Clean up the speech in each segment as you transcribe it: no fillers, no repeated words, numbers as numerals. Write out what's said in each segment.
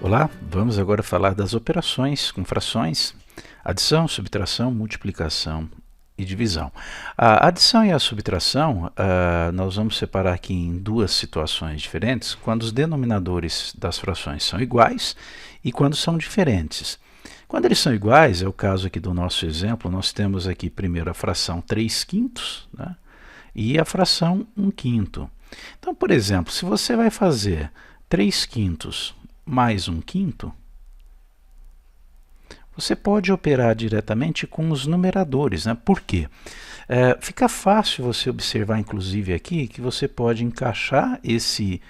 Olá, vamos agora falar das operações com frações, adição, subtração, multiplicação e divisão. A adição e a subtração, nós vamos separar aqui em duas situações diferentes, quando os denominadores das frações são iguais e quando são diferentes. Quando eles são iguais, é o caso aqui do nosso exemplo, nós temos aqui primeiro a fração 3/5, né, e a fração 1/5. Então, por exemplo, se você vai fazer 3/5 mais 1/5, você pode operar diretamente com os numeradores, né? Por quê? Fica fácil você observar, inclusive, aqui, que você pode encaixar esse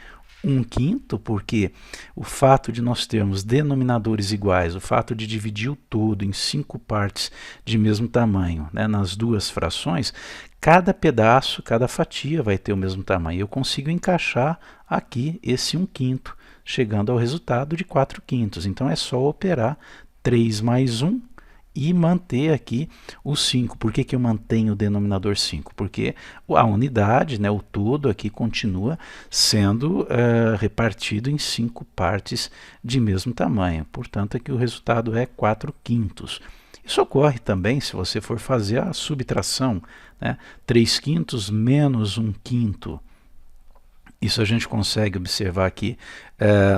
1/5, porque o fato de nós termos denominadores iguais, o fato de dividir o todo em 5 partes de mesmo tamanho, né, nas duas frações, cada pedaço, cada fatia vai ter o mesmo tamanho. Eu consigo encaixar aqui esse 1/5, chegando ao resultado de 4/5. Então é só operar 3 mais 1 e manter aqui o 5. Por que eu mantenho o denominador 5? Porque a unidade, né, o todo aqui continua sendo repartido em 5 partes de mesmo tamanho. Portanto, aqui o resultado é 4/5. Isso ocorre também se você for fazer a subtração, né? 3/5 menos 1/5. Isso a gente consegue observar aqui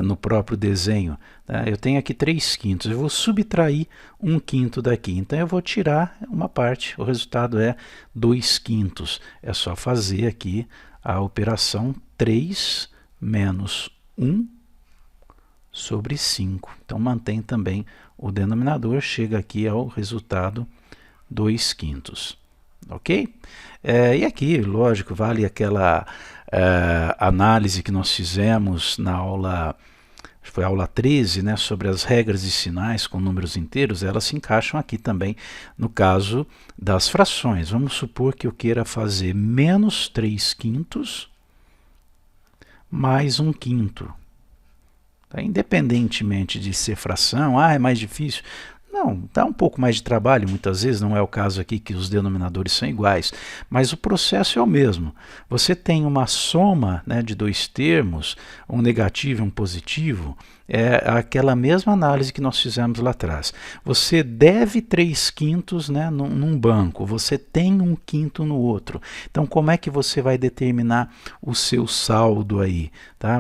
no próprio desenho. Né? Eu tenho aqui 3/5, eu vou subtrair 1/5 daqui, então eu vou tirar uma parte, o resultado é 2/5. É só fazer aqui a operação 3 menos 1 sobre 5. Então mantém também o denominador, chega aqui ao resultado 2/5. Ok? E aqui, lógico, vale aquela análise que nós fizemos na aula, foi a aula 13, né, sobre as regras de sinais com números inteiros. Elas se encaixam aqui também no caso das frações. Vamos supor que eu queira fazer menos 3/5 mais 1/5. Tá? Independentemente de ser fração, é mais difícil. Não, dá um pouco mais de trabalho, muitas vezes, não é o caso aqui que os denominadores são iguais, mas o processo é o mesmo. Você tem uma soma, né, de dois termos, um negativo e um positivo, é aquela mesma análise que nós fizemos lá atrás. Você deve 3/5, né, num banco, você tem 1/5 no outro. Então, como é que você vai determinar o seu saldo aí? Tá?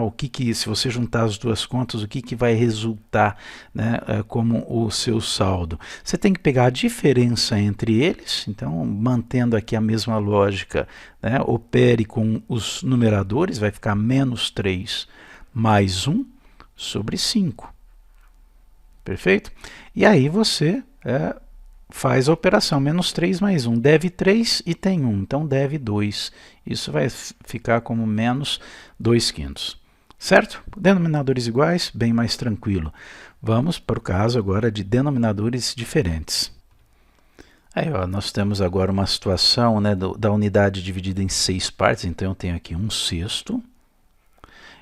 Se você juntar as duas contas, o que vai resultar, né, como o seu saldo? Você tem que pegar a diferença entre eles, então mantendo aqui a mesma lógica, né, opere com os numeradores, vai ficar menos 3 mais 1 sobre 5. Perfeito? E aí você faz a operação, menos 3 mais 1, deve 3 e tem 1, então deve 2. Isso vai ficar como menos 2/5. Certo? Denominadores iguais, bem mais tranquilo. Vamos para o caso agora de denominadores diferentes. Aí, ó, nós temos agora uma situação, né, da unidade dividida em 6 partes, então eu tenho aqui 1/6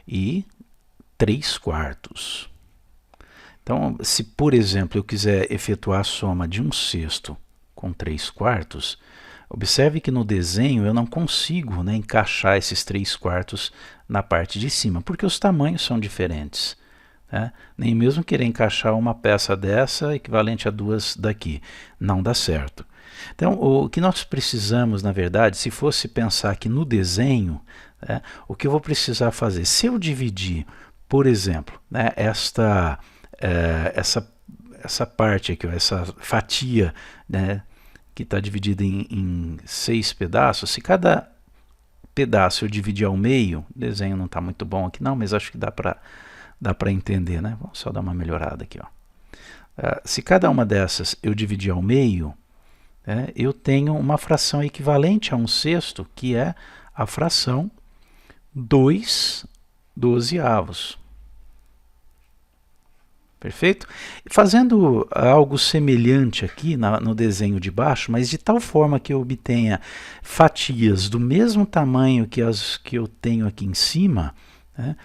e 3/4. Então, se por exemplo eu quiser efetuar a soma de 1/6 com 3/4, observe que no desenho eu não consigo, né, encaixar esses 3/4 na parte de cima, porque os tamanhos são diferentes. Né? Nem mesmo querer encaixar uma peça dessa equivalente a duas daqui, não dá certo. Então, o que nós precisamos, na verdade, se fosse pensar aqui no desenho, né, o que eu vou precisar fazer? Se eu dividir, por exemplo, né, essa parte aqui, ó, essa fatia, né, que está dividida em 6 pedaços, se cada pedaço eu dividir ao meio, o desenho não está muito bom aqui não, mas acho que dá para entender, né? Vamos só dar uma melhorada aqui, ó. Se cada uma dessas eu dividir ao meio, eu tenho uma fração equivalente a 1/6, que é a fração 2/12. Perfeito? Fazendo algo semelhante aqui no desenho de baixo, mas de tal forma que eu obtenha fatias do mesmo tamanho que as que eu tenho aqui em cima, né,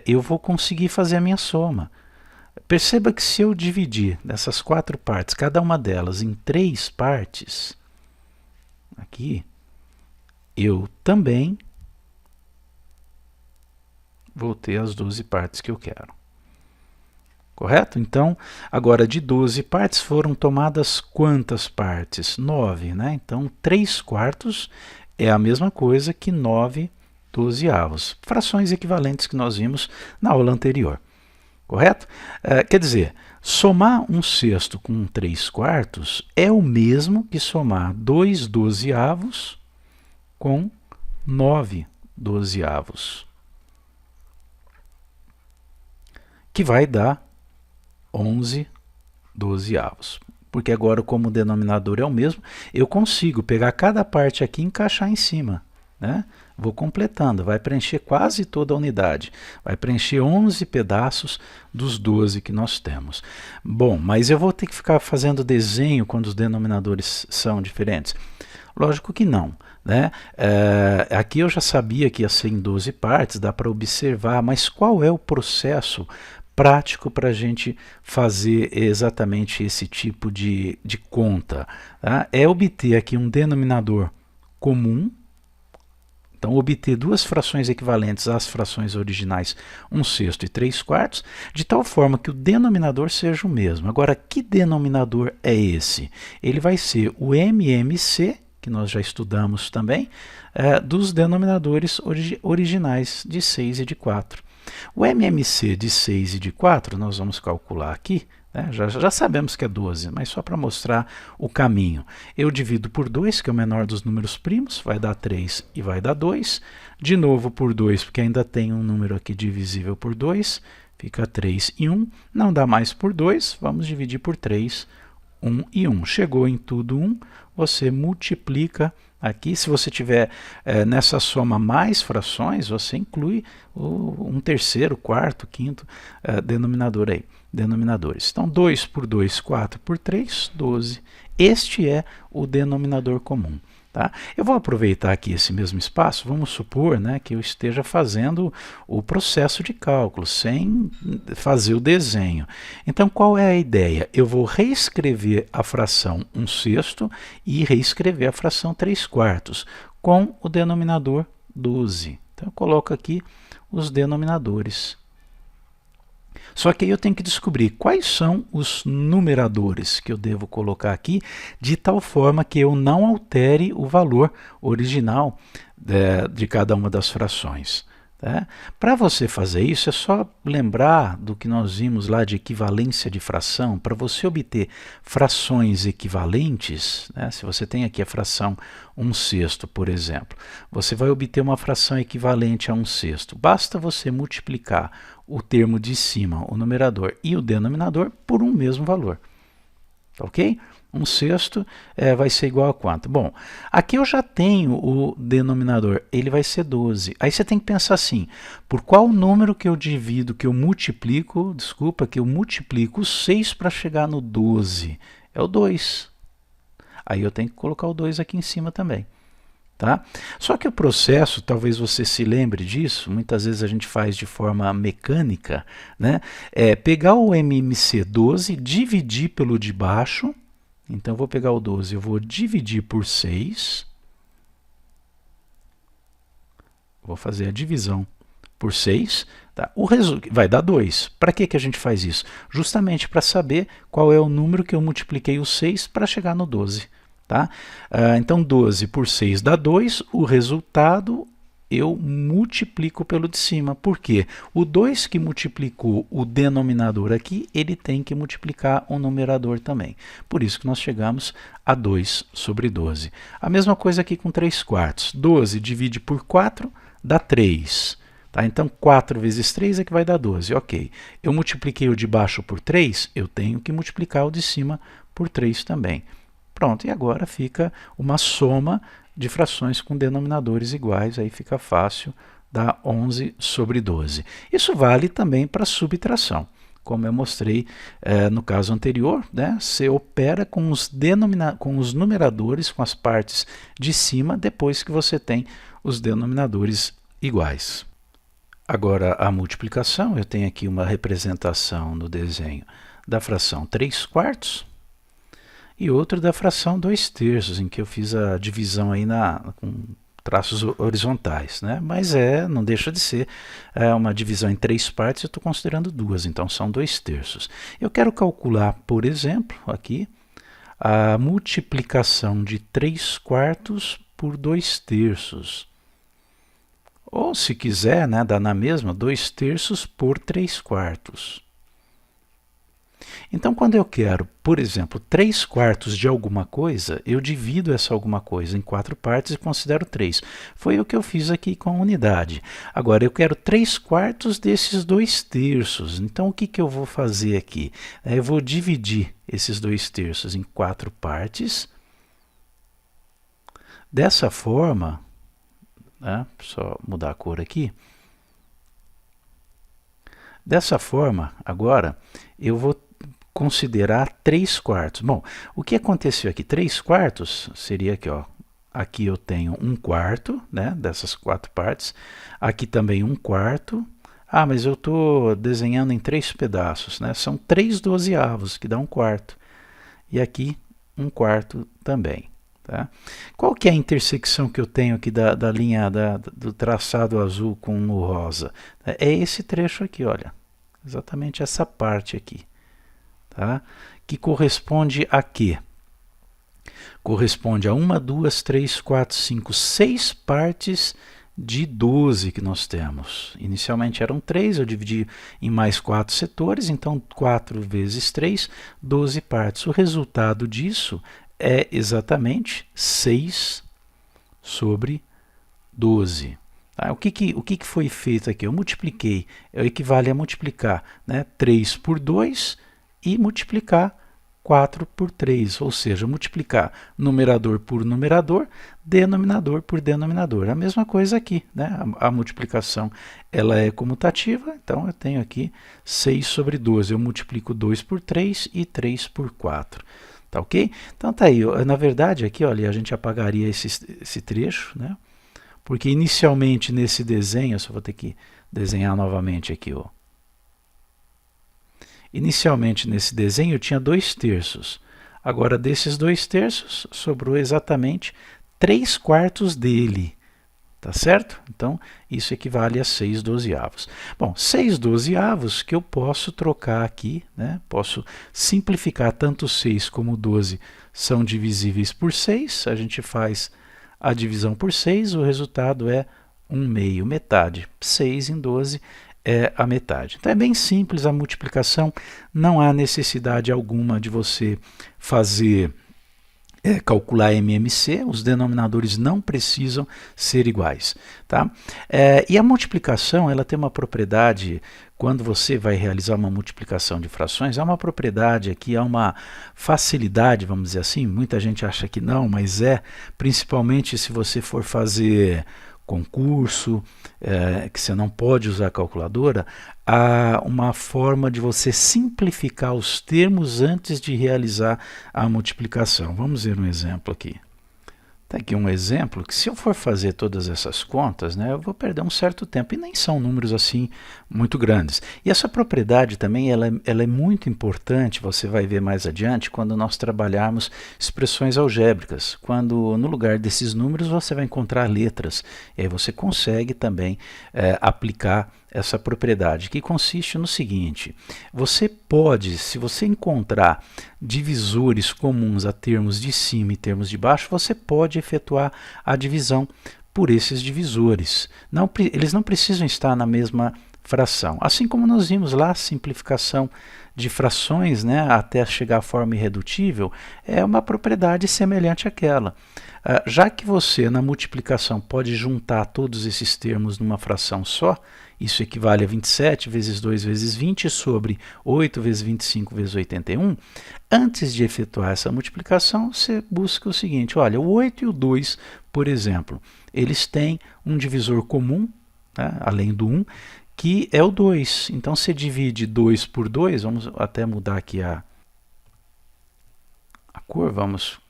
eu vou conseguir fazer a minha soma. Perceba que se eu dividir dessas 4 partes, cada uma delas em 3 partes, aqui, eu também vou ter as 12 partes que eu quero. Correto? Então, agora de 12 partes foram tomadas quantas partes? 9, né? Então, 3 quartos é a mesma coisa que 9 dozeavos. Frações equivalentes que nós vimos na aula anterior. Correto? Quer dizer, somar um sexto com 3 quartos é o mesmo que somar 2 dozeavos com 9 dozeavos, que vai dar 11 dozeavos. Porque agora, como o denominador é o mesmo, eu consigo pegar cada parte aqui e encaixar em cima, né? Vou completando, vai preencher quase toda a unidade. Vai preencher 11 pedaços dos 12 que nós temos. Bom, mas eu vou ter que ficar fazendo desenho quando os denominadores são diferentes? Lógico que não, né? Aqui eu já sabia que ia ser em 12 partes, dá para observar, mas qual é o processo prático para a gente fazer exatamente esse tipo de conta? Tá? É obter aqui um denominador comum. Então, obter duas frações equivalentes às frações originais, 1/6 e 3/4, de tal forma que o denominador seja o mesmo. Agora, que denominador é esse? Ele vai ser o MMC, que nós já estudamos também, dos denominadores originais de 6 e de 4. O MMC de 6 e de 4, nós vamos calcular aqui, né? Já sabemos que é 12, mas só para mostrar o caminho. Eu divido por 2, que é o menor dos números primos, vai dar 3 e vai dar 2. De novo por 2, porque ainda tem um número aqui divisível por 2, fica 3 e 1. Não dá mais por 2, vamos dividir por 3, 1 e 1. Chegou em tudo 1, você multiplica aqui. Se você tiver nessa soma mais frações, você inclui um terceiro, quarto, quinto denominador aí. Denominadores. Então, 2 por 2, 4 por 3, 12. Este é o denominador comum. Tá? Eu vou aproveitar aqui esse mesmo espaço, vamos supor, né, que eu esteja fazendo o processo de cálculo, sem fazer o desenho. Então, qual é a ideia? Eu vou reescrever a fração 1/6 e reescrever a fração 3/4 com o denominador 12. Então, eu coloco aqui os denominadores. Só que aí eu tenho que descobrir quais são os numeradores que eu devo colocar aqui, de tal forma que eu não altere o valor original de cada uma das frações. Tá? Para você fazer isso, é só lembrar do que nós vimos lá de equivalência de fração. Para você obter frações equivalentes, né, se você tem aqui a fração 1/6, por exemplo, você vai obter uma fração equivalente a 1/6. Basta você multiplicar o termo de cima, o numerador, e o denominador por um mesmo valor. Ok? 1/6 vai ser igual a quanto? Bom, aqui eu já tenho o denominador, ele vai ser 12. Aí você tem que pensar assim, por qual número que eu divido, que eu multiplico, que eu multiplico o 6 para chegar no 12? É o 2. Aí eu tenho que colocar o 2 aqui em cima também. Tá? Só que o processo, talvez você se lembre disso, muitas vezes a gente faz de forma mecânica, né? É pegar o MMC 12, dividir pelo de baixo. Então, eu vou pegar o 12, eu vou dividir por 6. Vou fazer a divisão por 6. Tá? O resultado vai dar 2. Para que a gente faz isso? Justamente para saber qual é o número que eu multipliquei o 6 para chegar no 12. Tá? Então, 12 por 6 dá 2. O resultado eu multiplico pelo de cima. Por quê? O 2 que multiplicou o denominador aqui, ele tem que multiplicar o numerador também. Por isso que nós chegamos a 2/12. A mesma coisa aqui com 3/4. 12 divide por 4, dá 3. Tá? Então, 4 vezes 3 é que vai dar 12. Ok. Eu multipliquei o de baixo por 3, eu tenho que multiplicar o de cima por 3 também. Pronto, e agora fica uma soma de frações com denominadores iguais, aí fica fácil, dá 11/12. Isso vale também para subtração. Como eu mostrei no caso anterior, né, você opera com os numeradores, com as partes de cima, depois que você tem os denominadores iguais. Agora, a multiplicação, eu tenho aqui uma representação no desenho da fração 3/4, e outro da fração 2/3, em que eu fiz a divisão aí com traços horizontais, né? Mas não deixa de ser uma divisão em 3 partes, eu estou considerando 2, então são 2/3. Eu quero calcular, por exemplo, aqui, a multiplicação de 3/4 por 2/3. Ou, se quiser, né, dá na mesma, 2/3 por 3/4. Então, quando eu quero, por exemplo, 3/4 de alguma coisa, eu divido essa alguma coisa em 4 partes e considero 3. Foi o que eu fiz aqui com a unidade. Agora, eu quero 3/4 desses 2/3. Então, o que eu vou fazer aqui? Eu vou dividir esses 2/3 em 4 partes. Dessa forma, né, só mudar a cor aqui. Dessa forma, agora, eu vou considerar 3/4. Bom, o que aconteceu aqui? 3/4 seria aqui, ó. Aqui eu tenho 1/4, né, dessas 4 partes. Aqui também 1/4. Ah, mas eu estou desenhando em 3 pedaços, né? São 3/12, que dá 1/4. E aqui 1/4 também. Tá? Qual que é a intersecção que eu tenho aqui da linha do traçado azul com o rosa? É esse trecho aqui, olha. Exatamente essa parte aqui. Tá? Que corresponde a quê? Corresponde a 1, 2, 3, 4, 5, 6 partes de 12 que nós temos. Inicialmente eram 3, eu dividi em mais 4 setores, então 4 vezes 3, 12 partes. O resultado disso é exatamente 6 sobre 12. Tá? O que foi feito aqui? Eu multipliquei, equivale a multiplicar, né, 3 por 2 e multiplicar 4 por 3, ou seja, multiplicar numerador por numerador, denominador por denominador. A mesma coisa aqui, né? A multiplicação ela é comutativa, então eu tenho aqui 6 sobre 12. Eu multiplico 2 por 3 e 3 por 4. Tá ok? Então tá aí, na verdade aqui, olha, a gente apagaria esse trecho, né? Porque inicialmente nesse desenho, eu só vou ter que desenhar novamente aqui, ó. Inicialmente nesse desenho eu tinha 2/3. Agora desses 2/3 sobrou exatamente 3/4 dele. Tá certo? Então, isso equivale a 6/12. Bom, 6/12 que eu posso trocar aqui, né? Posso simplificar, tanto 6 como 12 são divisíveis por 6. A gente faz a divisão por 6, o resultado é 1/2, metade. 6 em 12 é a metade. Então, é bem simples a multiplicação, não há necessidade alguma de você fazer... calcular MMC, os denominadores não precisam ser iguais. Tá? E a multiplicação ela tem uma propriedade, quando você vai realizar uma multiplicação de frações, há uma propriedade aqui, há uma facilidade, vamos dizer assim, muita gente acha que não, mas principalmente se você for fazer concurso, que você não pode usar calculadora, há uma forma de você simplificar os termos antes de realizar a multiplicação. Vamos ver um exemplo aqui. Está aqui um exemplo que, se eu for fazer todas essas contas, né, eu vou perder um certo tempo, e nem são números assim muito grandes. E essa propriedade também ela é muito importante, você vai ver mais adiante, quando nós trabalharmos expressões algébricas, quando no lugar desses números você vai encontrar letras, e aí você consegue também aplicar essa propriedade, que consiste no seguinte: você pode, se você encontrar divisores comuns a termos de cima e termos de baixo, você pode efetuar a divisão por esses divisores. Eles não precisam estar na mesma fração. Assim como nós vimos lá, a simplificação de frações, né, até chegar à forma irredutível, é uma propriedade semelhante àquela. Já que você, na multiplicação, pode juntar todos esses termos numa fração só, isso equivale a 27 vezes 2 vezes 20 sobre 8 vezes 25 vezes 81. Antes de efetuar essa multiplicação, você busca o seguinte: olha, o 8 e o 2, por exemplo, eles têm um divisor comum, né, além do 1, que é o 2. Então, você divide 2 por 2, vamos até mudar aqui a cor, vamos...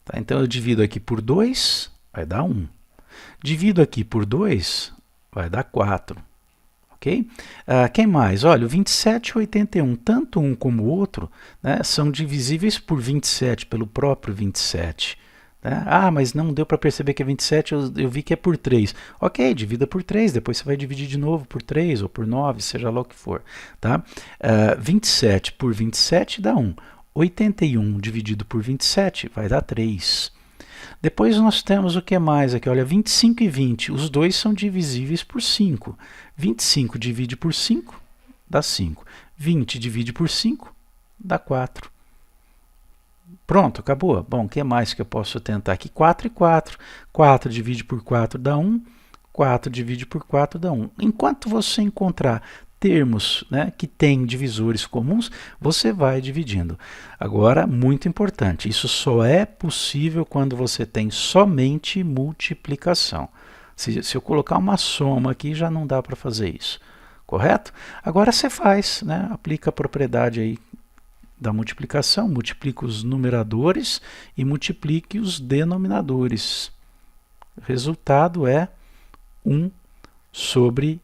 Tá, então, eu divido aqui por 2, vai dar 1. Divido aqui por 2, vai dar 4. Ok? Quem mais? Olha, o 27 e 81, tanto um como o outro, né, são divisíveis por 27, pelo próprio 27. Né? Ah, mas não deu para perceber que é 27, eu vi que é por 3. Ok, divida por 3, depois você vai dividir de novo por 3 ou por 9, seja lá o que for. Tá? 27 por 27 dá 1. 81 dividido por 27 vai dar 3. Depois nós temos o que mais aqui? Olha, 25 e 20, os dois são divisíveis por 5. 25 divide por 5, dá 5. 20 divide por 5, dá 4. Pronto, acabou. Bom, o que mais que eu posso tentar aqui? 4 e 4. 4 divide por 4 dá 1. 4 divide por 4 dá 1. Enquanto você encontrar termos, né, que têm divisores comuns, você vai dividindo. Agora, muito importante, isso só é possível quando você tem somente multiplicação. Se eu colocar uma soma aqui, já não dá para fazer isso. Correto? Agora você faz, né, aplica a propriedade aí da multiplicação, multiplique os numeradores e multiplique os denominadores. O resultado é 1 sobre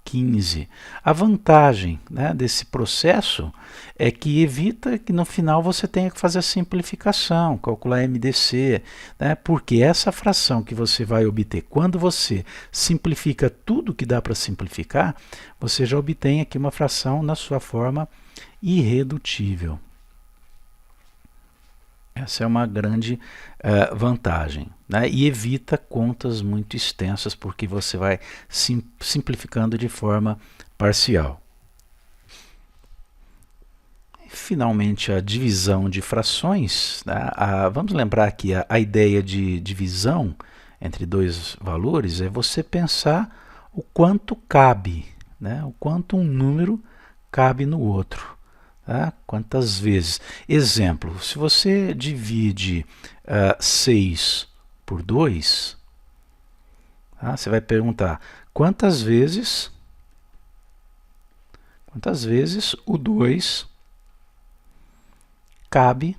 15. A vantagem, né, desse processo é que evita que no final você tenha que fazer a simplificação, calcular MDC, né, porque essa fração que você vai obter, quando você simplifica tudo que dá para simplificar, você já obtém aqui uma fração na sua forma irredutível. Essa é uma grande vantagem, né? E evita contas muito extensas, porque você vai simplificando de forma parcial. E, finalmente, a divisão de frações. Né? Vamos lembrar que a ideia de divisão entre dois valores é você pensar o quanto cabe, né? O quanto um número cabe no outro. Tá? Quantas vezes? Exemplo, se você divide 6 por 2, tá? Você vai perguntar quantas vezes o 2 cabe,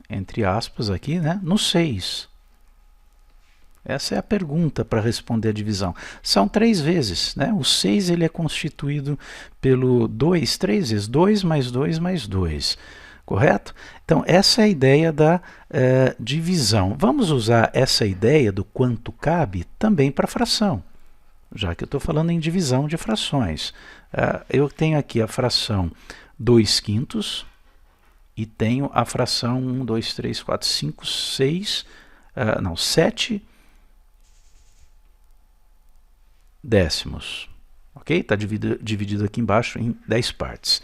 entre aspas aqui, né, no 6. Essa é a pergunta para responder a divisão. São 3 vezes. Né? O 6 ele é constituído pelo 2, 3 vezes 2 mais 2 mais 2. Correto? Então, essa é a ideia da divisão. Vamos usar essa ideia do quanto cabe também para fração, já que eu estou falando em divisão de frações. Eu tenho aqui a fração 2 quintos e tenho a fração 1, 2, 3, 4, 5, 6, 7 décimos. Ok? Está dividido aqui embaixo em 10 partes.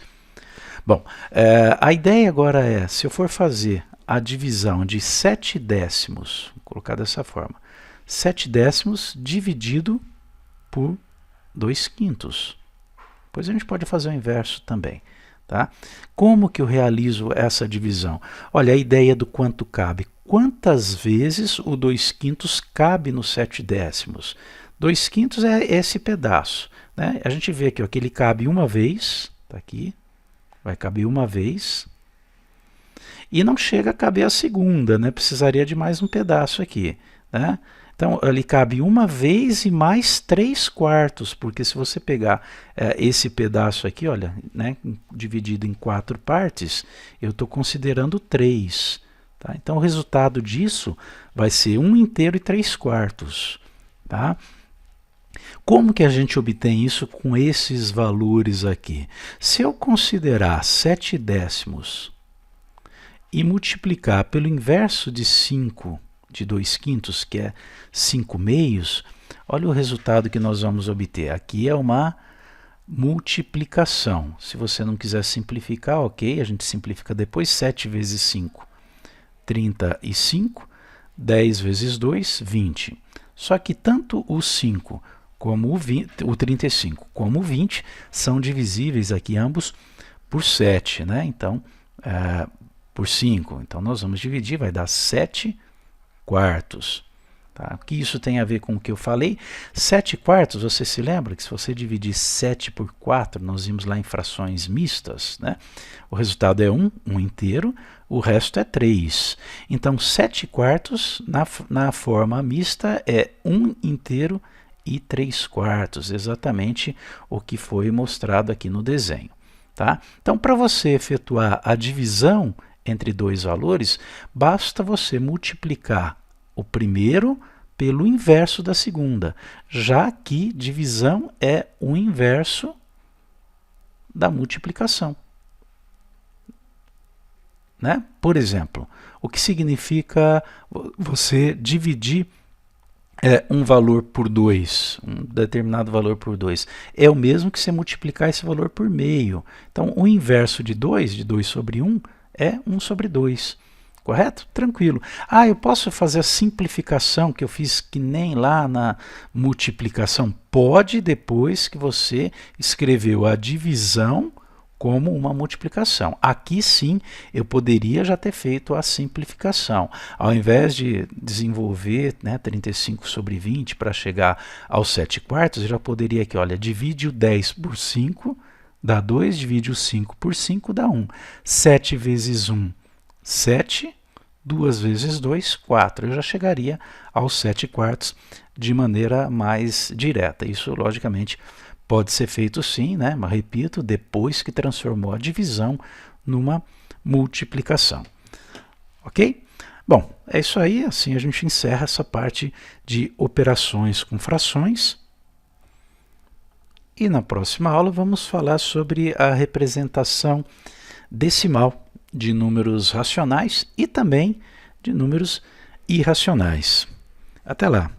Bom, a ideia agora é, se eu for fazer a divisão de 7 décimos, vou colocar dessa forma, 7 décimos dividido por 2 quintos. Depois a gente pode fazer o inverso também. Tá? Como que eu realizo essa divisão? Olha, a ideia do quanto cabe. Quantas vezes o 2 quintos cabe nos 7 décimos? 2 quintos é esse pedaço. Né? A gente vê aqui ó, que ele cabe uma vez, tá aqui, vai caber uma vez, e não chega a caber a segunda, né? Precisaria de mais um pedaço aqui. Né? Então, ele cabe uma vez e mais 3 quartos, porque se você pegar esse pedaço aqui, olha, né, dividido em 4 partes, eu estou considerando 3. Tá? Então, o resultado disso vai ser 1 inteiro e 3 quartos. Tá? Como que a gente obtém isso com esses valores aqui? Se eu considerar 7 décimos e multiplicar pelo inverso de 5 de 2 quintos, que é 5 meios, olha o resultado que nós vamos obter. Aqui é uma multiplicação. Se você não quiser simplificar, ok, a gente simplifica depois. 7 vezes 5, 35. 10 vezes 2, 20. Só que tanto o 5 como o 35 como o 20 são divisíveis aqui ambos por 7, né? Então, por 5. Então, nós vamos dividir, vai dar 7 quartos. Tá? O que isso tem a ver com o que eu falei? 7 quartos, você se lembra que se você dividir 7 por 4, nós vimos lá em frações mistas, né? O resultado é 1 inteiro, o resto é 3. Então, 7 quartos na forma mista é 1 inteiro e 3 quartos, exatamente o que foi mostrado aqui no desenho. Tá? Então, para você efetuar a divisão entre dois valores, basta você multiplicar o primeiro pelo inverso da segunda, já que divisão é o inverso da multiplicação. Né? Por exemplo, o que significa você dividir um valor por 2, um determinado valor por 2? É o mesmo que você multiplicar esse valor por meio. Então, o inverso de 2 sobre 1, é 1 sobre 2. Correto? Tranquilo. Ah, eu posso fazer a simplificação que eu fiz que nem lá na multiplicação? Pode, depois que você escreveu a divisão como uma multiplicação. Aqui sim eu poderia já ter feito a simplificação. Ao invés de desenvolver 35 sobre 20 para chegar aos 7 quartos, eu já poderia aqui, olha, divide o 10 por 5, dá 2, divide o 5 por 5, dá 1. 7 vezes 1, 7, 2 vezes 2, 4. Eu já chegaria aos 7 quartos de maneira mais direta. Isso, logicamente, pode ser feito sim, né? Mas repito, depois que transformou a divisão numa multiplicação. Ok? Bom, é isso aí. Assim a gente encerra essa parte de operações com frações. E na próxima aula vamos falar sobre a representação decimal de números racionais e também de números irracionais. Até lá!